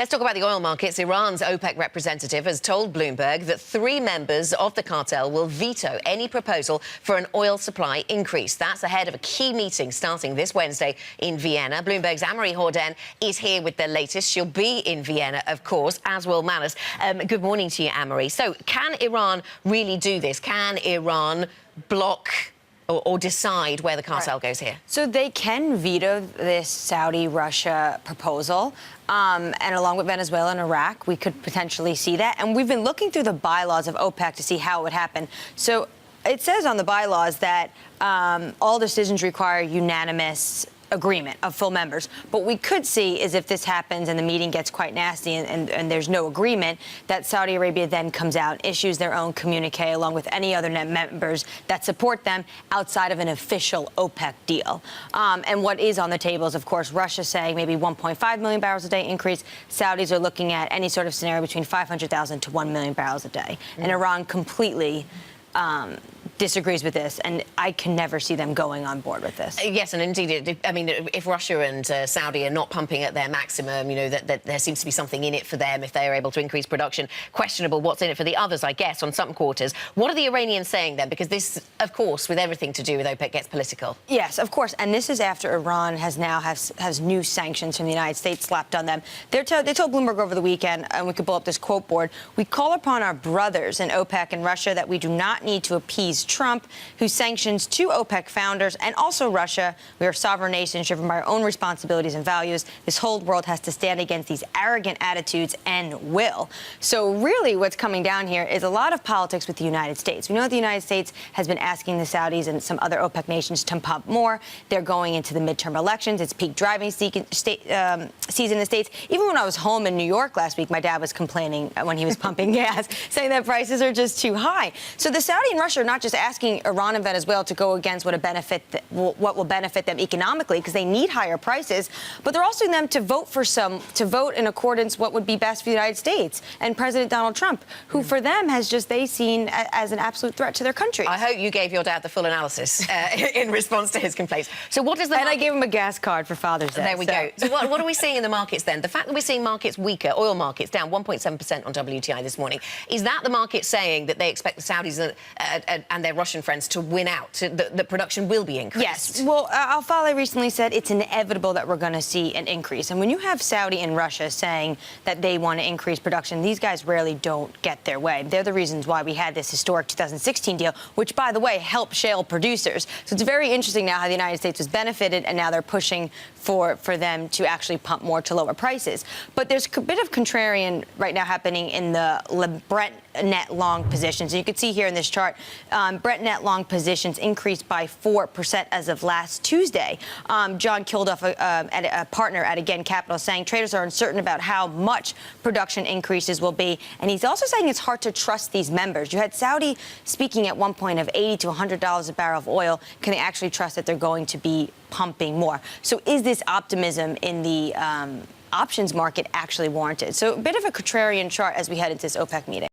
Let's talk about the oil markets. Iran's OPEC representative has told Bloomberg that 3 members of the cartel will veto any proposal for an oil supply increase. That's ahead of a key meeting starting this Wednesday in Vienna. Bloomberg's Amory Horden is here with the latest. She'll be in Vienna, of course, as will Manners. Good morning to you, Amory. So can Iran really do this? Can Iran block or decide where the cartel goes here? So they can veto this Saudi-Russia proposal, and along with Venezuela and Iraq, we could potentially see that. And we've been looking through the bylaws of OPEC to see how it would happen. So it says on the bylaws that all decisions require unanimous agreement of full members. But we could see is if this happens and the meeting gets quite nasty and there's no agreement, that Saudi Arabia then comes out, issues their own communique along with any other members that support them outside of an official OPEC deal. And what is on the table is, of course, Russia saying maybe 1.5 million barrels a day increase. Saudis are looking at any sort of scenario between 500,000 to 1 million barrels a day. And Iran completely disagrees with this, and I can never see them going on board with this. Yes, and indeed, I mean, if Russia and Saudi are not pumping at their maximum, you know, that there seems to be something in it for them if they are able to increase production. Questionable what's in it for the others, I guess, on some quarters. What are the Iranians saying then? Because this, of course, with everything to do with OPEC, gets political. Yes, of course, and this is after Iran has new sanctions from the United States slapped on them. They told Bloomberg over the weekend, and we could pull up this quote board, "We call upon our brothers in OPEC and Russia that we do not need to appease Trump, whose sanctions to OPEC founders and also Russia. We are sovereign nations driven by our own responsibilities and values. This whole world has to stand against these arrogant attitudes and will." So really what's coming down here is a lot of politics with the United States. We know the United States has been asking the Saudis and some other OPEC nations to pump more. They're going into the midterm elections. It's peak driving season in the States. Even when I was home in New York last week, my dad was complaining when he was pumping gas, saying that prices are just too high. So the Saudi and Russia are not just asking Iran and Venezuela to go against what will benefit them economically, because they need higher prices, but they're also them to vote in accordance what would be best for the United States and President Donald Trump, who for them they seen as an absolute threat to their country. I hope you gave your dad the full analysis in response to his complaints. So what does the I gave him a gas card for Father's Day. There we go. So what are we seeing in the markets then? The fact that we're seeing markets weaker, oil markets down 1.7% on WTI this morning, is that the market saying that they expect the Saudis and their Russian friends to win out, that production will be increased? Yes. Well, Al-Faleh recently said it's inevitable that we're going to see an increase. And when you have Saudi and Russia saying that they want to increase production, these guys rarely don't get their way. They're the reasons why we had this historic 2016 deal, which, by the way, helped shale producers. So it's very interesting now how the United States was benefited, and now they're pushing for them to actually pump more to lower prices. But there's a bit of contrarian right now happening in the Brent net long positions. And you can see here in this chart, Brent net long positions increased by 4% as of last Tuesday. John Kilduff, a partner at Again Capital, saying traders are uncertain about how much production increases will be. And he's also saying it's hard to trust these members. You had Saudi speaking at one point of $80 to $100 a barrel of oil. Can they actually trust that they're going to be pumping more? So is this optimism in the options market actually warranted? So a bit of a contrarian chart as we head into this OPEC meeting.